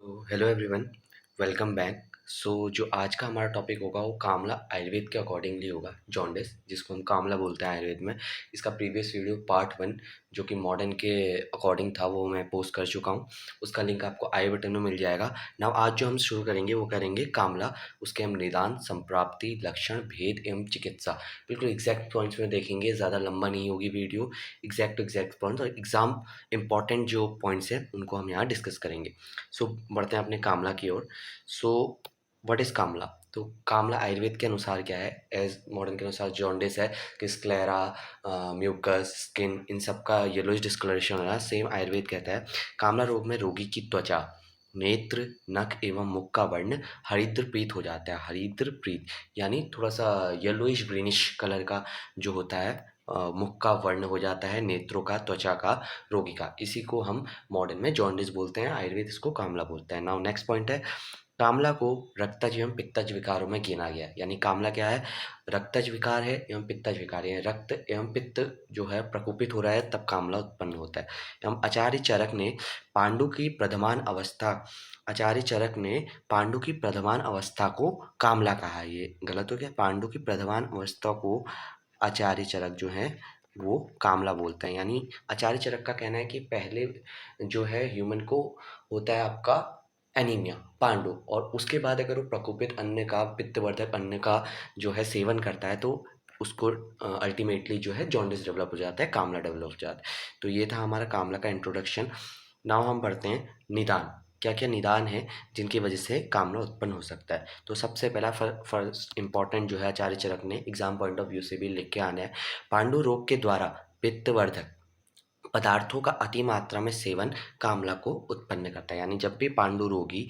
तो hello everyone, welcome back. जो आज का हमारा टॉपिक होगा वो कामला आयुर्वेद के अकॉर्डिंगली होगा, जॉन्डिस जिसको हम कामला बोलते हैं आयुर्वेद में। इसका प्रीवियस वीडियो पार्ट 1 जो कि मॉडर्न के अकॉर्डिंग था वो मैं पोस्ट कर चुका हूँ। उसका लिंक आपको आई बटन में मिल जाएगा। नाउ आज जो हम शुरू करेंगे वो करेंगे कामला, उसके हम निदान, संप्राप्ति, लक्षण, भेद एवं चिकित्सा बिल्कुल एग्जैक्ट पॉइंट्स में देखेंगे। ज़्यादा लंबा नहीं होगी वीडियो, एग्जैक्ट पॉइंट्स और एग्जाम इंपॉर्टेंट जो पॉइंट्स हैं उनको हम यहाँ डिस्कस करेंगे। बढ़ते हैं अपने कामला की ओर। सो व्हाट इज़ कामला? तो कामला आयुर्वेद के अनुसार क्या है, एज मॉडर्न के अनुसार जॉन्डिस है कि स्क्लेरा, म्यूकस, स्किन, इन सब का येलोइश डिस्कलरेशन हो रहा है। सेम आयुर्वेद कहता है कामला रोग में रोगी की त्वचा, नेत्र, नख एवं मुख का वर्ण हरिद्र पीत हो जाता है। हरिद्र पीत यानी थोड़ा सा येलोइश ग्रीनिश कलर का जो होता है, मुख का वर्ण हो जाता है, नेत्रों का, त्वचा का, रोगी का। इसी को हम मॉडर्न में जॉन्डिस बोलते हैं, आयुर्वेद इसको कामला बोलता है। नाउ नेक्स्ट पॉइंट है, कामला को रक्तज एवं पित्तज विकारों में गिना गया है। यानी कामला क्या है, रक्तज विकार है एवं पित्तज विकार है। रक्त एवं पित्त जो है प्रकोपित हो रहा है तब कामला उत्पन्न होता है। एवं आचार्य चरक ने पांडु की प्रथमान अवस्था आचार्य चरक ने पांडु की प्रथमान अवस्था को कामला कहा है। ये गलत हो गया, पांडु की प्रथमान अवस्था को आचार्य चरक जो है वो कामला बोलते हैं। यानी आचार्य चरक का कहना है कि पहले जो है ह्यूमन को होता है आपका एनीमिया, पांडु, और उसके बाद अगर वो प्रकोपित अन्न का, पित्तवर्धक अन्न का जो है सेवन करता है तो उसको अल्टीमेटली जो है जॉन्डिस डेवलप हो जाता है, कामला डेवलप हो जाता है। तो ये था हमारा कामला का इंट्रोडक्शन। नाउ हम पढ़ते हैं निदान। क्या क्या निदान है जिनकी वजह से कामला उत्पन्न हो सकता है? तो सबसे पहला फर्स्ट इंपॉर्टेंट जो है आचार्य चरक ने एग्जाम पॉइंट ऑफ व्यू से भी लिख के आना है, पांडु रोग के द्वारा पित्तवर्धक पदार्थों का अति मात्रा में सेवन कामला को उत्पन्न करता है। यानी जब भी पांडु रोगी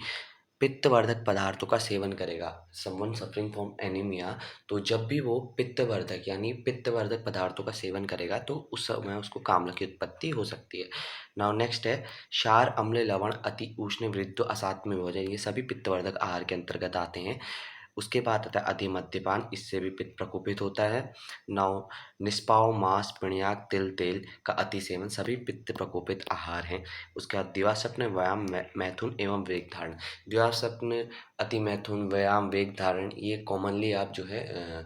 पित्तवर्धक पदार्थों का सेवन करेगा, समवन सफरिंग फ्रॉम एनीमिया, तो जब भी वो पित्तवर्धक यानी पित्तवर्धक पदार्थों का सेवन करेगा तो उस समय उसको कामला की उत्पत्ति हो सकती है। नाउ नेक्स्ट है क्षार, अम्ल, लवण, अति उष्ण, वृद्ध, असात्म भोजन, ये सभी पित्तवर्धक आहार के अंतर्गत आते हैं। उसके बाद आता है अति मद्यपान, इससे भी पित्त प्रकोपित होता है। नौ निष्पाव, मांस, पिण्याक, तिल तेल का अति सेवन सभी पित्त प्रकोपित आहार हैं। उसके बाद दिवास्वप्न, व्यायाम, मैथुन एवं वेग धारण। दिवास्वप्न, अति मैथुन, व्यायाम, वेग धारण, ये कॉमनली आप जो है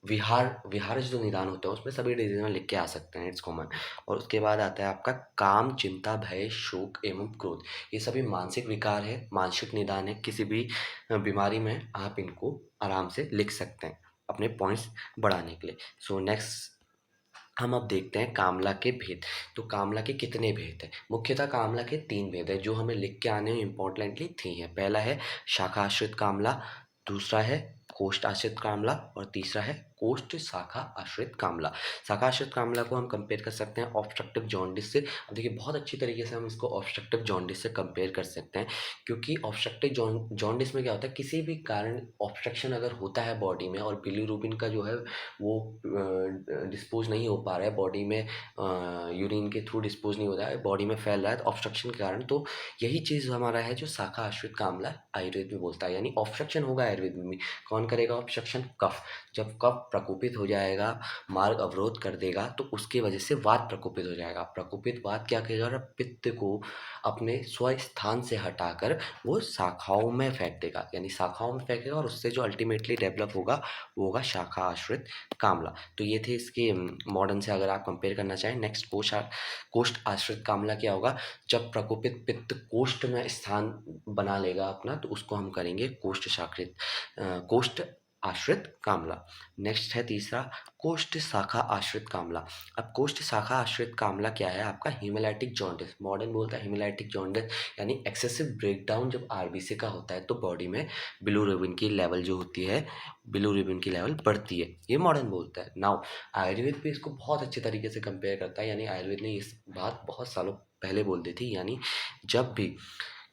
विहार विहार जो निदान होता है उसमें सभी डिजीज में लिख के आ सकते हैं, इट्स कॉमन। और उसके बाद आता है आपका काम, चिंता, भय, शोक एवं क्रोध, ये सभी मानसिक विकार है, मानसिक निदान है। किसी भी बीमारी में आप इनको आराम से लिख सकते हैं अपने पॉइंट्स बढ़ाने के लिए। सो नेक्स्ट हम अब देखते हैं कामला के भेद। तो कामला के कितने भेद हैं? मुख्यतः कामला के 3 भेद हैं जो हमें लिख के आने में इम्पोर्टेंटली 3 हैं। पहला है शाखा आश्रित कामला, दूसरा है कोष्ठ आश्रित कामला और तीसरा है कोष्ठ शाखा आश्रित कामला। शाखा आश्रित कामला को हम कंपेयर कर सकते हैं ऑब्स्ट्रक्टिव जॉन्डिस से। अब देखिए बहुत अच्छी तरीके से हम इसको ऑब्स्ट्रक्टिव जॉन्डिस से कंपेयर कर सकते हैं, क्योंकि ऑब्स्ट्रक्टिव जॉन्डिस में क्या होता है, किसी भी कारण ऑब्स्ट्रक्शन अगर होता है बॉडी में और बिलीरुबिन का जो है वो डिस्पोज नहीं हो पा रहा है बॉडी में, यूरिन के थ्रू डिस्पोज नहीं हो रहा है, बॉडी में फैल रहा है तो ऑब्स्ट्रक्शन के कारण। तो यही चीज़ हमारा है जो शाखा आश्रित कामला आयुर्वेद में बोलता है। यानी ऑब्स्ट्रक्शन होगा आयुर्वेद में भी। कौन करेगा ऑब्स्ट्रक्शन? कफ। जब कफ प्रकोपित हो जाएगा, मार्ग अवरोध कर देगा, तो उसकी वजह से वात प्रकोपित हो जाएगा। प्रकोपित वात क्या करेगा, पित्त को अपने स्वस्थान से हटाकर वो शाखाओं में फेंक देगा। यानी शाखाओं में फेंकेगा और उससे जो अल्टीमेटली डेवलप होगा वो होगा शाखा आश्रित कामला। तो ये थे इसके मॉडर्न से अगर आप कंपेयर करना चाहें। नेक्स्ट कोष्ठ आश्रित कामला क्या होगा, जब प्रकोपित पित्त कोष्ठ में स्थान बना लेगा अपना तो उसको हम करेंगे कोष्ठ आश्रित कामला। नेक्स्ट है तीसरा कोष्ठ शाखा आश्रित कामला। अब कोष्ठ शाखा आश्रित कामला क्या है आपका, हीमोलाइटिक जॉन्डिस। मॉडर्न बोलता है हीमोलाइटिक जॉन्डिस, यानी एक्सेसिव ब्रेकडाउन जब आरबीसी का होता है तो बॉडी में बिलीरुबिन की लेवल जो होती है, बिलीरुबिन की लेवल बढ़ती है, ये मॉडर्न बोलता है। नाउ आयुर्वेद भी इसको बहुत अच्छे तरीके से कंपेयर करता है। यानी आयुर्वेद ने इस बात बहुत सालों पहले बोल दी थी। यानी जब भी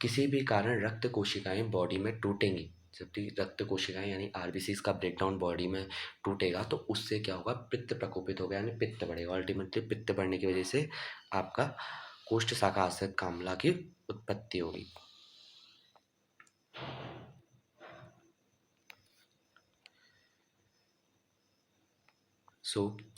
किसी भी कारण रक्त कोशिकाएं बॉडी में टूटेंगी, जब भी रक्त कोशिकाएं यानी आरबीसीज का ब्रेकडाउन बॉडी में टूटेगा तो उससे क्या होगा, पित्त प्रकोपित होगा, यानी पित्त बढ़ेगा। अल्टीमेटली पित्त बढ़ने की वजह से आपका कोष्ठ शाखा आश्रित कामला की उत्पत्ति होगी।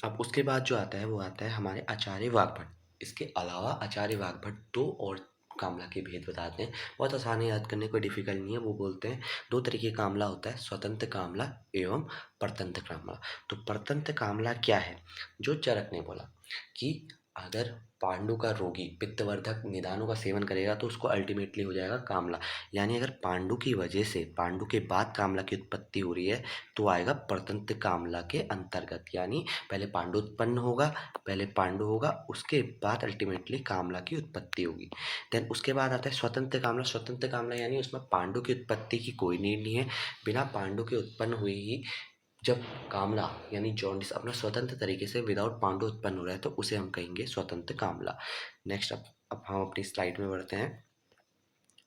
अब उसके बाद जो आता है वो आता है हमारे आचार्य वाग्भट। इसके अलावा आचार्य वाग्भट 2 और कामला के भेद बताते हैं। बहुत आसान है याद करने, कोई डिफिकल्ट नहीं है। वो बोलते हैं 2 तरीके का कामला होता है, स्वतंत्र कामला एवं परतंत्र कामला। तो परतंत्र कामला क्या है? जो चरक ने बोला कि अगर पांडु का रोगी पित्तवर्धक निदानों का सेवन करेगा तो उसको अल्टीमेटली हो जाएगा कामला। यानी अगर पांडु की वजह से, पांडु के बाद कामला की उत्पत्ति हो रही है तो आएगा परतंत्र कामला के अंतर्गत। यानी पहले पांडु उत्पन्न होगा, पहले पांडु होगा, उसके बाद अल्टीमेटली कामला की उत्पत्ति होगी। देन उसके बाद आता है स्वतंत्र कामला। स्वतंत्र कामला यानी उसमें पांडु की उत्पत्ति की कोई नीड नहीं है, बिना पांडु के उत्पन्न हुई ही जब कामला यानी जॉन्डिस अपना स्वतंत्र तरीके से विदाउट पांडु उत्पन्न हो रहा है तो उसे हम कहेंगे स्वतंत्र कामला। नेक्स्ट अब हम अपनी स्लाइड में बढ़ते हैं।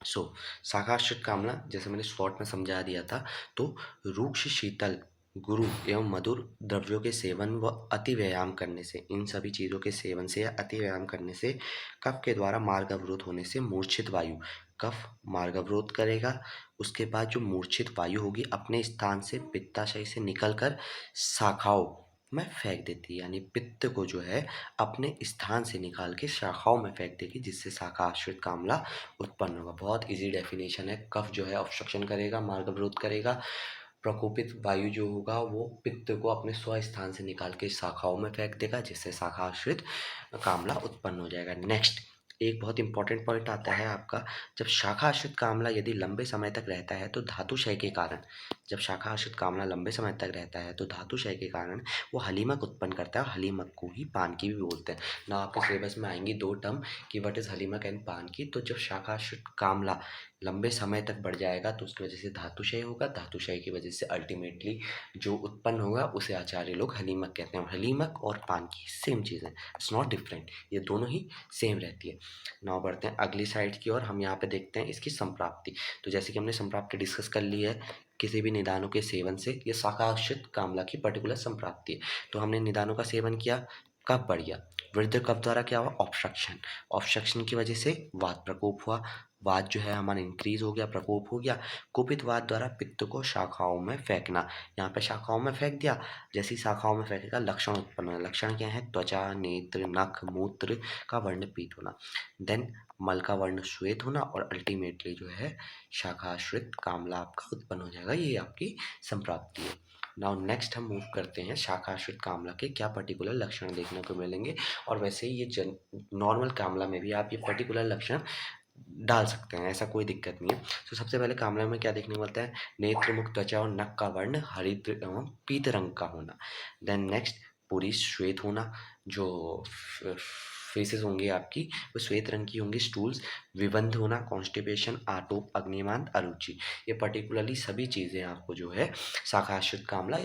शाखाश्रित कामला जैसे मैंने शॉर्ट में समझा दिया था, तो रूक्ष शीतल गुरु एवं मधुर द्रव्यों के सेवन व अति व्यायाम करने से, इन सभी चीज़ों के सेवन से या अति व्यायाम करने से कफ के द्वारा मार्ग अवरोध होने से मूर्छित वायु, कफ मार्ग अवरोध करेगा, उसके बाद जो मूर्छित वायु होगी अपने स्थान से पित्ताशय से निकलकर शाखाओं में फेंक देती है। यानी पित्त को जो है अपने स्थान से निकाल के शाखाओं में फेंक देगी, जिससे शाखा आश्रित कामला उत्पन्न होगा। बहुत इजी डेफिनेशन है। कफ जो है ऑब्स्ट्रक्शन करेगा, मार्ग अवरोध करेगा, प्रकोपित वायु जो होगा वो पित्त को अपने स्व स्थान से निकाल के शाखाओं में फेंक देगा, जिससे शाखा आश्रित कामला उत्पन्न हो जाएगा। नेक्स्ट एक बहुत इंपॉर्टेंट पॉइंट आता है आपका, जब शाखा आश्रित कामला यदि लंबे समय तक रहता है तो धातुक्षय के कारण, जब शाखा आश्रित कामला लंबे समय तक रहता है तो धातुक्षय के कारण वो हलीमक उत्पन्न करता है। हलीमक को ही पानकी भी बोलते हैं ना। आपके सिलेबस में आएंगी 2 टर्म कि व्हाट इज हलीमक एंड पानकी। तो जब शाखा आश्रित कामला लंबे समय तक बढ़ जाएगा तो उसकी वजह से धातुक्षय होगा, धातुक्षय की वजह से अल्टीमेटली जो उत्पन्न होगा उसे आचार्य लोग हलीमक कहते हैं। हलीमक और पानकी सेम चीज़ है, इट्स नॉट डिफरेंट, ये दोनों ही सेम रहती है। नाउ बढ़ते हैं अगली साइड की ओर। हम यहाँ पे देखते हैं इसकी संप्राप्ति। तो जैसे कि हमने संप्राप्ति डिस्कस कर ली है, किसी भी निदानों के सेवन से, ये शाखाश्रित कामला की पर्टिकुलर संप्राप्ति है। तो हमने निदानों का सेवन किया, कफ बढ़ गया, वृद्धि कफ द्वारा क्या हुआ? ऑब्स्ट्रक्शन, ऑब्स्ट्रक्शन की वजह से वात प्रकोप हुआ, वात जो है हमारा इंक्रीज हो गया, प्रकोप हो गया। कुपित वात द्वारा पित्त को शाखाओं में फेंकना, यहाँ पे शाखाओं में फेंक दिया, जैसी शाखाओं में फेंकेगा लक्षण उत्पन्न होना। लक्षण क्या है? त्वचा, नेत्र, नख, मूत्र का वर्ण पीत होना, देन मल का वर्ण श्वेत होना, और अल्टीमेटली जो है शाखाश्रित कामला आपका उत्पन्न हो जाएगा। ये आपकी संप्राप्ति है। नाउ नेक्स्ट हम मूव करते हैं, शाखाश्रित कामला के क्या पर्टिकुलर लक्षण देखने को मिलेंगे। और वैसे ही ये नॉर्मल कामला में भी आप ये पर्टिकुलर लक्षण डाल सकते हैं, ऐसा कोई दिक्कत नहीं है। तो सबसे पहले कामला में क्या देखने को मिलता है? नेत्र, मुख, त्वचा और नख का वर्ण हरित एवं पीत रंग का होना। देन नेक्स्ट पूरी श्वेत होना, जो फेसेस होंगी आपकी वो श्वेत रंग की होंगी। स्टूल्स, विबंध होना, कॉन्स्टिपेशन, आटोप, अग्निमांद, अरुचि, ये पर्टिकुलरली सभी चीज़ें आपको जो है शाखाश्रित कामला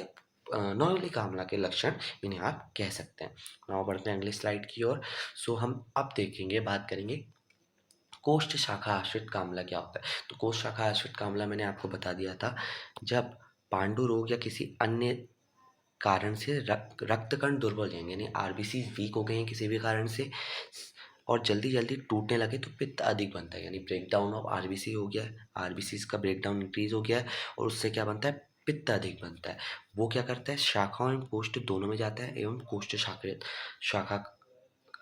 नॉर्मली कामला के लक्षण इन्हें आप कह सकते हैं। नाउ बढ़ते हैं अगली स्लाइड की ओर। सो हम अब देखेंगे, बात करेंगे कोष्ठ शाखा आश्रित कामला क्या होता है। तो कोष्ठ शाखा आश्रित कामला मैंने आपको बता दिया था, जब पांडु रोग या किसी अन्य कारण से रक्त कण दुर्बल हो जाएंगे, यानी आरबीसी वीक हो गए हैं किसी भी कारण से और जल्दी जल्दी टूटने लगे तो पित्त अधिक बनता है, यानी ब्रेक डाउन ऑफ आरबीसी हो गया है, आरबीसी का ब्रेक डाउन इंक्रीज हो गया है और उससे क्या बनता है? पित्त अधिक बनता है। वो क्या करता है? शाखाओं एवं कोष्ठ दोनों में जाता है एवं कोष्ठ शाखा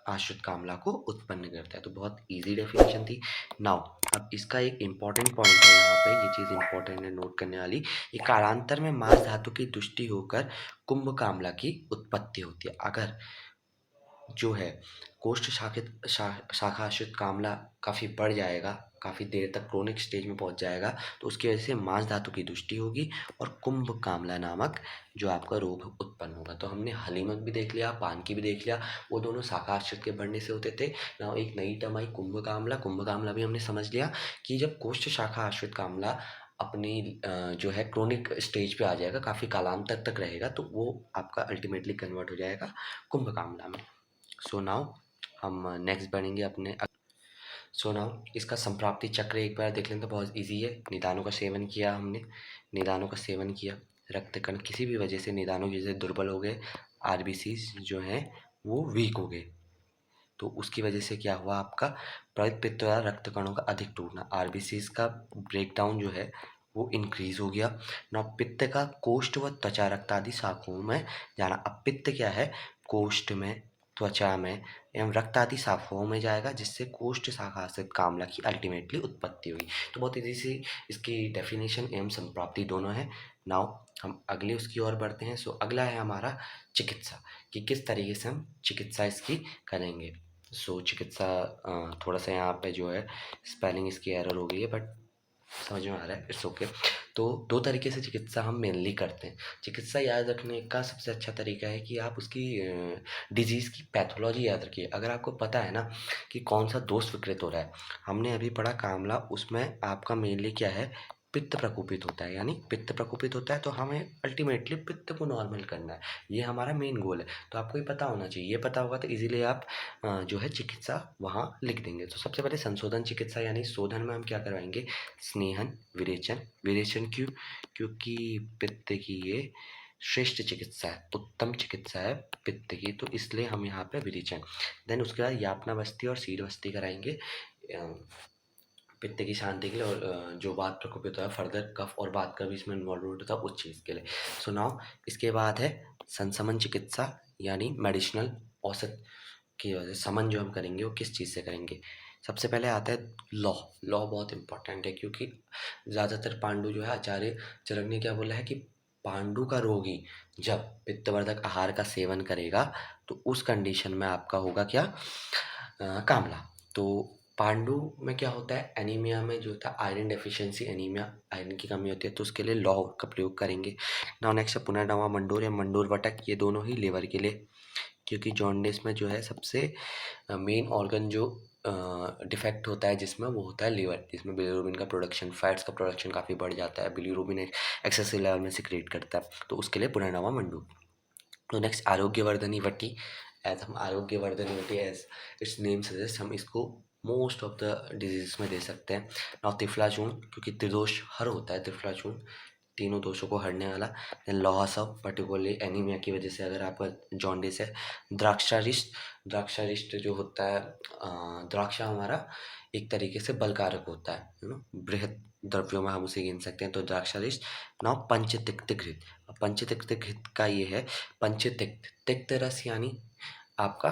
आश्रित कामला को उत्पन्न करता है। तो बहुत इजी डेफिनेशन थी। नाउ अब इसका एक इम्पॉर्टेंट पॉइंट है यहाँ पे, ये चीज़ इम्पोर्टेंट है नोट करने वाली। ये कालांतर में मांस धातु की दुष्टि होकर कुंभ कामला की उत्पत्ति होती है। अगर जो है कोष्ठ शाखा आश्रित कामला काफ़ी बढ़ जाएगा, काफ़ी देर तक क्रोनिक स्टेज में पहुंच जाएगा, तो उसकी वजह से मांस धातु की दुष्टि होगी और कुंभ कामला नामक जो आपका रोग उत्पन्न होगा। तो हमने हलीमक भी देख लिया, पानकी भी देख लिया, वो दोनों शाखा आश्रित के बढ़ने से होते थे ना। एक नई टर्म आई कुंभ कामला, कुंभ कामला भी हमने समझ लिया कि जब कोष्ठ शाखा आश्रित कामला अपनी जो है क्रोनिक स्टेज पे आ जाएगा, काफ़ी कालांतर तक रहेगा, तो वो आपका अल्टीमेटली कन्वर्ट हो जाएगा कुंभ कामला में। सो नाउ हम नेक्स्ट बढ़ेंगे अपने। सो नाउ इसका संप्राप्ति चक्र एक बार देख लें तो बहुत इजी है। निदानों का सेवन किया हमने, निदानों का सेवन किया, रक्त कण किसी भी वजह से निदानों की वजह से दुर्बल हो गए, आरबीसीज जो हैं वो वीक हो गए, तो उसकी वजह से क्या हुआ? आपका प्रवित पित्त द्वारा रक्त कणों का अधिक टूटना, आरबीसीज का ब्रेकडाउन जो है वो इंक्रीज हो गया ना। पित्त का कोष्ठ व त्वचा रक्त आदि शाखाओं में जाना। अब पित्त क्या है? कोष्ठ में त्वचा में एवं रक्त आदि शाखाओं में जाएगा, जिससे कोष्ठ शाखा से कामला की अल्टीमेटली उत्पत्ति हुई। तो बहुत ईजी सी इसकी डेफिनेशन एवं संप्राप्ति दोनों है। नाउ हम अगले उसकी ओर बढ़ते हैं। सो अगला है हमारा चिकित्सा, कि किस तरीके से हम चिकित्सा इसकी करेंगे। सो चिकित्सा थोड़ा सा यहाँ पे जो है स्पेलिंग इसकी एरर हो गई है, बट समझ में आ रहा है, इट्स ओके। तो दो तरीके से चिकित्सा हम मेनली करते हैं। चिकित्सा याद रखने का सबसे अच्छा तरीका है कि आप उसकी डिजीज़ की पैथोलॉजी याद रखिए। अगर आपको पता है ना कि कौन सा दोष विकृत हो रहा है, हमने अभी पढ़ा कामला, उसमें आपका मेनली क्या है, पित्त प्रकोपित होता है, यानी पित्त प्रकोपित होता है तो हमें अल्टीमेटली पित्त को नॉर्मल करना है, ये हमारा मेन गोल है। तो आपको ये पता होना चाहिए, ये पता होगा तो इजीली आप जो है चिकित्सा वहाँ लिख देंगे। तो सबसे पहले संशोधन चिकित्सा, यानी शोधन में हम क्या करवाएंगे, स्नेहन, विरेचन। विरेचन क्यों, क्योंकि पित्त की ये श्रेष्ठ चिकित्सा है, उत्तम चिकित्सा है पित्त की, तो इसलिए हम यहाँ पे विरेचन। देन उसके बाद यापनावस्ती और शीरवस्ती कराएंगे पित्त की शांति के लिए, और जो वात प्रकोपित होता है फर्दर कफ और वात का भी इसमें इन्वॉल्वमेंट होता है उस चीज़ के लिए। सो नाउ इसके बाद है संशमन चिकित्सा, यानी मेडिसिनल औषध की वजह से समन जो हम करेंगे वो किस चीज़ से करेंगे। सबसे पहले आता है लौ। लौ बहुत इंपॉर्टेंट है, क्योंकि ज़्यादातर पांडु जो है, आचार्य चरक ने क्या बोला है कि पांडु का रोगी जब पित्तवर्धक आहार का सेवन करेगा तो उस कंडीशन में आपका होगा क्या, कामला। तो पांडु में क्या होता है, एनीमिया में जो होता है आयरन डेफिशिएंसी एनीमिया, आयरन की कमी होती है, तो उसके लिए लौह का प्रयोग करेंगे। नाउ नेक्स्ट है पुनर्नवा मंडूर या मंडूर वटक, ये दोनों ही लीवर के लिए, क्योंकि जॉन्डिस में जो है सबसे मेन ऑर्गन जो डिफेक्ट होता है जिसमें, वो होता है लीवर, जिसमें बिलीरुबिन का प्रोडक्शन, फैट्स का प्रोडक्शन काफ़ी बढ़ जाता है, बिलीरुबिन एक एक्सेसिव लेवल में सिक्रेट करता है, तो उसके लिए पुनर्नवा मंडूर। तो नेक्स्ट आरोग्यवर्धनी वटी, एज हम आरोग्यवर्धनी वटी एज इट्स नेम सजेस्ट, हम इसको मोस्ट ऑफ द डिजीज में दे सकते हैं। नाउ त्रिफलाचूर्ण, क्योंकि त्रिदोष हर होता है त्रिफलाचूर्ण, तीनों दोषों को हरने वाला। देन लौहसव, पर्टिकुलरली एनीमिया की वजह से अगर आपका जॉन्डिस है। द्राक्षारिष्ट, द्राक्षारिष्ट जो होता है, द्राक्षा हमारा एक तरीके से बलकारक होता है, बृहद द्रव्यों में हम उसे गिन सकते हैं, तो द्राक्षारिष्ट। नाउ पंचतिक्त घृत, पंचतिक्त घृत का ये है, पंचतिक्त, तिक्त रस यानी आपका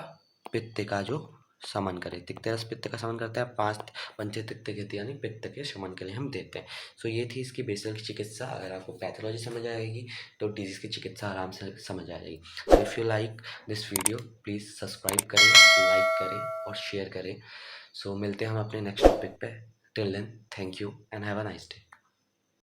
पित्त का जो शमन करे, तिक्त रस पित्त का शमन करता है, पांच पंचतिक्त घृत यानी पित्त के शमन के लिए हम देते हैं। सो ये थी इसकी बेसिक चिकित्सा। अगर आपको पैथोलॉजी समझ आएगी तो डिजीज की चिकित्सा आराम से समझ आ जाएगी। So if you like this video please subscribe करें, लाइक करें और शेयर करें। सो मिलते हैं हम अपने नेक्स्ट टॉपिक पे। Till then, thank you and have a nice day.